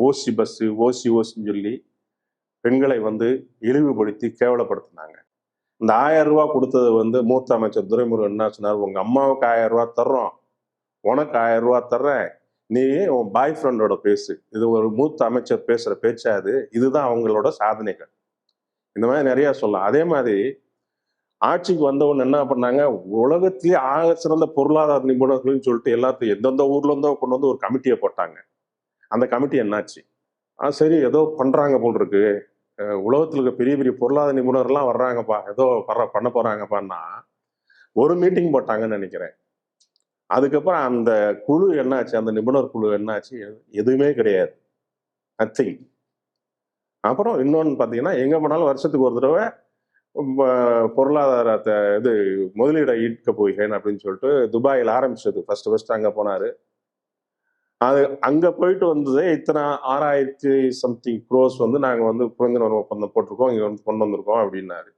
ஓசி bus ஓசின்னு சொல்லி பெண்களை வந்து இழிவுபடுத்தி கேவலப்படுத்தினாங்க. இந்த 1000 ரூபா கொடுத்தது வந்து மூத்த அமைச்சர் துரைமுருகன் என்ன சொன்னார், உங்க அம்மாவுக்கு 1000 ரூபா தர்றோம், உனக்கு 1000 ரூபா தர்றேன், நீ உன் பாய் ஃப்ரெண்டோட பேசு. இது ஒரு மூத்த அமைச்சர் பேசுற பேச்சா அது? இதுதான் அவங்களோட சாதனைகள். இந்த மாதிரி நிறைய சொல்லலாம். அதே மாதிரி ஆட்சிக்கு வந்தவங்க என்ன பண்ணாங்க, உலகத்திலேயே ஆக சிறந்த பொருளாதார நிபுணர்கள்னு சொல்லிட்டு எல்லாத்தையும் எந்தெந்த ஊர்ல இருந்தோ கொண்டு வந்து ஒரு கமிட்டியை போட்டாங்க. அந்த கமிட்டி என்னாச்சு? சரி ஏதோ பண்றாங்க போல் இருக்கு, உலகத்துல இருக்க பெரிய பெரிய பொருளாதார நிபுணர்லாம் வர்றாங்கப்பா, ஏதோ பண்ண போறாங்கப்பான்னா ஒரு மீட்டிங் போட்டாங்கன்னு நினைக்கிறேன். அதுக்கப்புறம் அந்த குழு என்னாச்சு, அந்த நிபுணர் குழு என்னாச்சு? எதுவுமே கிடையாது, நத்திங். அப்புறம் இன்னொன்னு பாத்தீங்கன்னா, எங்க போனாலும் வருஷத்துக்கு ஒரு தடவை பொருளாதாரத்தை இது முதலீடை ஈர்க்க போகிறேன் அப்படின்னு சொல்லிட்டு துபாயில் ஆரம்பிச்சது. ஃபர்ஸ்ட் அங்க போனாரு. அது அங்க போயிட்டு வந்தது இத்தனை 6000 சம்திங் க்ரோஸ் வந்து நாங்க வந்து புரிந்துணர்வு ஒப்பந்தம் போட்டிருக்கோம், இங்க வந்து கொண்டு வந்திருக்கோம் அப்படின்னாரு.